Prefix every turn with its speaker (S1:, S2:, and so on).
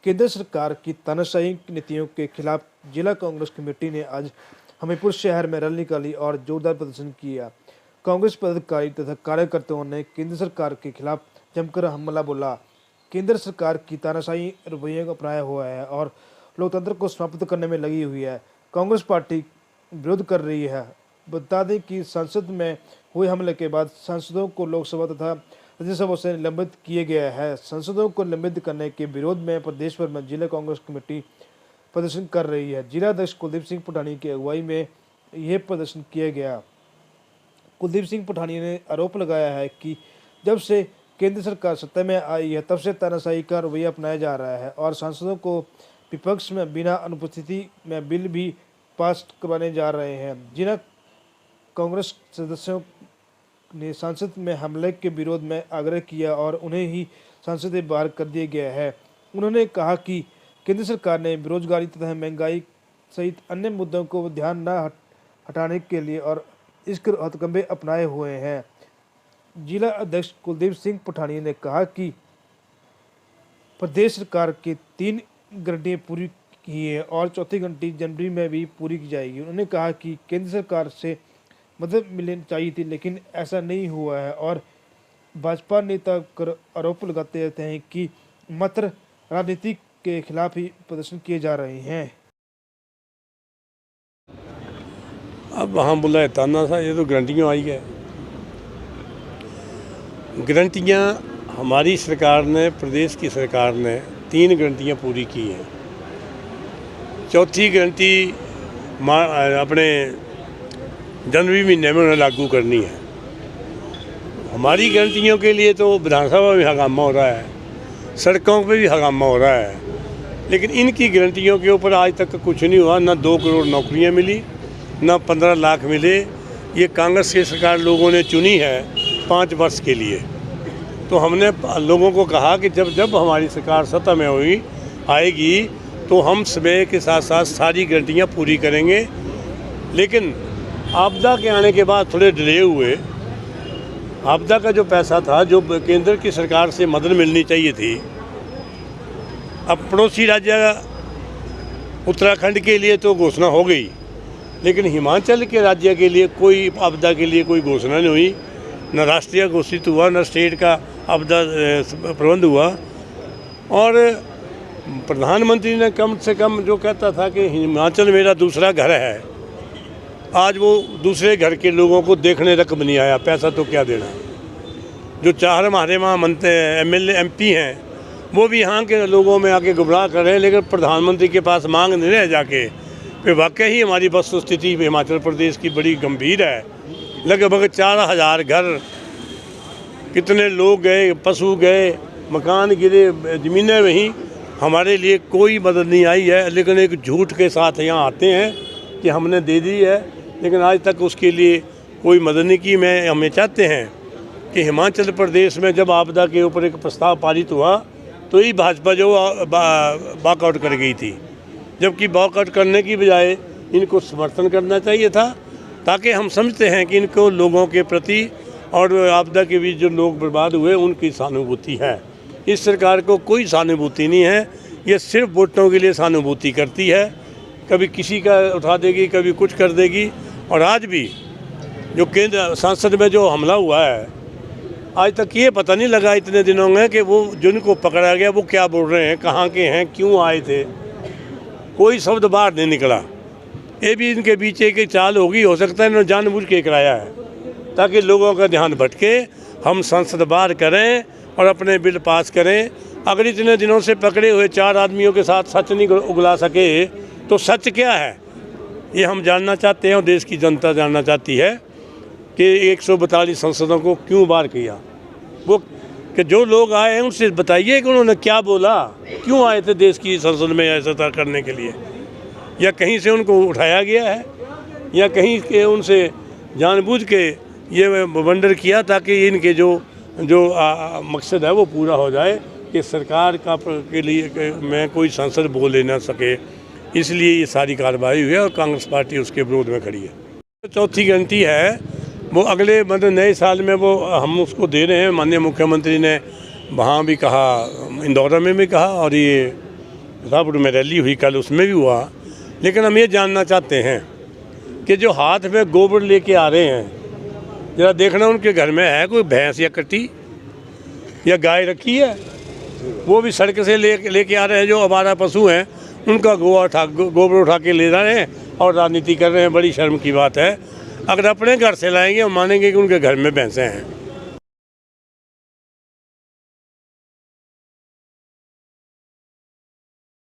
S1: केंद्र सरकार की तानाशाही नीतियों के खिलाफ जिला कांग्रेस कमेटी ने आज हमीरपुर शहर में रैली निकाली और जोरदार प्रदर्शन किया। कांग्रेस पदाधिकारी तथा कार्यकर्ताओं ने केंद्र सरकार के खिलाफ जमकर हमला बोला। केंद्र सरकार की तानाशाही रवैया अपनाया हुआ है और लोकतंत्र को समाप्त करने में लगी हुई है। कांग्रेस पार्टी विरोध कर रही है। बता दें कि संसद में हुए हमले के बाद सांसदों को लोकसभा तथा राज्यसभा से निलंबित किए गया है। सांसदों को निलंबित करने के विरोध में प्रदेश भर में जिला कांग्रेस कमेटी प्रदर्शन कर रही है। जिला अध्यक्ष कुलदीप सिंह पठानी की अगुवाई में यह प्रदर्शन किया गया। कुलदीप सिंह पठानी ने आरोप लगाया है कि जब से केंद्र सरकार सत्ता में आई है तब से तानाशाही का रवैया अपनाया जा रहा है और सांसदों को विपक्ष में बिना अनुपस्थिति में बिल भी पास करवाने जा रहे हैं। जिला कांग्रेस सदस्यों ने संसद में हमले के विरोध में आग्रह किया और उन्हें ही संसद से बाहर कर दिया गया है। उन्होंने कहा कि केंद्र सरकार ने बेरोजगारी तथा महंगाई सहित अन्य मुद्दों को ध्यान न हटाने के लिए और इसके हथकंडे अपनाए हुए हैं। जिला अध्यक्ष कुलदीप सिंह पठानी ने कहा कि प्रदेश सरकार की 3 गारंटियां पूरी की है और चौथी गारंटी जनवरी में भी पूरी की जाएगी। उन्होंने कहा कि केंद्र सरकार से मदद मिलनी चाहिए थी लेकिन ऐसा नहीं हुआ है और भाजपा नेता कर आरोप लगाते रहते हैं कि मात्र राजनीति के खिलाफ ही प्रदर्शन किए जा रहे हैं।
S2: अब वहाँ बोला है ताना सा, ये तो गारंटियाँ आई है। गारंटियाँ हमारी सरकार ने, प्रदेश की सरकार ने 3 गारंटियाँ पूरी की हैं। चौथी गारंटी अपने जनवरी महीने में उन्हें लागू करनी है। हमारी गारंटियों के लिए तो विधानसभा में हंगामा हो रहा है, सड़कों पे भी हंगामा हो रहा है, लेकिन इनकी गारंटियों के ऊपर आज तक कुछ नहीं हुआ। ना 2 करोड़ नौकरियां मिली, ना 15 लाख मिले। ये कांग्रेस की सरकार लोगों ने चुनी है 5 वर्ष के लिए। तो हमने लोगों को कहा कि जब हमारी सरकार सत्ता में आएगी तो हम समय के साथ साथ सारी गारंटियाँ पूरी करेंगे। लेकिन आपदा के आने के बाद थोड़े डिले हुए। आपदा का जो पैसा था, जो केंद्र की सरकार से मदद मिलनी चाहिए थी, अब पड़ोसी राज्य उत्तराखंड के लिए तो घोषणा हो गई, लेकिन हिमाचल के राज्य के लिए कोई आपदा के लिए कोई घोषणा नहीं हुई। न राष्ट्रीय घोषित हुआ, न स्टेट का आपदा प्रबंध हुआ। और प्रधानमंत्री ने कम से कम जो कहता था कि हिमाचल मेरा दूसरा घर है, आज वो दूसरे घर के लोगों को देखने तक नहीं आया। पैसा तो क्या देना। जो 4 हमारे वहाँ मंत्री MLA MP हैं, वो भी यहाँ के लोगों में आके गुमराह कर रहे हैं, लेकिन प्रधानमंत्री के पास मांग नहीं रह जाके। फिर वाकई ही हमारी वस्तुस्थिति हिमाचल प्रदेश की बड़ी गंभीर है। लगभग 4000 घर, कितने लोग गए, पशु गए, मकान गिरे, ज़मीनें वहीं। हमारे लिए कोई मदद नहीं आई है, लेकिन एक झूठ के साथ यहाँ आते हैं कि हमने दे दी है, लेकिन आज तक उसके लिए कोई मदद नहीं की। हमें चाहते हैं कि हिमाचल प्रदेश में जब आपदा के ऊपर एक प्रस्ताव पारित हुआ तो ही भाजपा जो वॉकआउट कर गई थी, जबकि वॉकआउट करने की बजाय इनको समर्थन करना चाहिए था, ताकि हम समझते हैं कि इनको लोगों के प्रति और आपदा के बीच जो लोग बर्बाद हुए उनकी सहानुभूति है। इस सरकार को कोई सहानुभूति नहीं है। ये सिर्फ वोटों के लिए सहानुभूति करती है, कभी किसी का उठा देगी, कभी कुछ कर देगी। और आज भी जो केंद्र संसद में जो हमला हुआ है, आज तक ये पता नहीं लगा इतने दिनों में कि वो जिनको पकड़ा गया वो क्या बोल रहे हैं, कहाँ के हैं, क्यों आए थे। कोई शब्द बाहर नहीं निकला। ये भी इनके बीच एक चाल होगी, हो सकता है इन्होंने जानबूझ के कराया है ताकि लोगों का ध्यान भटके। हम संसद बाहर करें और अपने बिल पास करें। अगर इतने दिनों से पकड़े हुए 4 आदमियों के साथ सच नहीं उगला सके तो सच क्या है, ये हम जानना चाहते हैं और देश की जनता जानना चाहती है कि 142 संसदों को क्यों बाहर किया। वो कि जो लोग आए हैं उनसे बताइए कि उन्होंने क्या बोला, क्यों आए थे देश की संसद में ऐसा करने के लिए, या कहीं से उनको उठाया गया है, या कहीं के उनसे जानबूझ के ये वंडर किया ताकि इनके जो मकसद है वो पूरा हो जाए कि सरकार का के लिए मैं कोई सांसद बोल ना सके। इसलिए ये सारी कार्रवाई हुई है और कांग्रेस पार्टी उसके विरोध में खड़ी है। चौथी गारंटी है वो अगले नए साल में वो हम उसको दे रहे हैं। माननीय मुख्यमंत्री ने वहाँ भी कहा, इंदौर में भी कहा और ये रायपुर में रैली हुई कल, उसमें भी हुआ। लेकिन हम ये जानना चाहते हैं कि जो हाथ में गोबर लेके आ रहे हैं, जरा देखना उनके घर में है कोई भैंस या कटी या गाय रखी है। वो भी सड़क से लेके आ रहे हैं, जो हमारा पशु हैं उनका गोबर उठा के ले जा रहे हैं और राजनीति कर रहे हैं। बड़ी शर्म की बात है। अगर अपने घर से लाएंगे हम मानेंगे कि उनके घर में भैंसें हैं।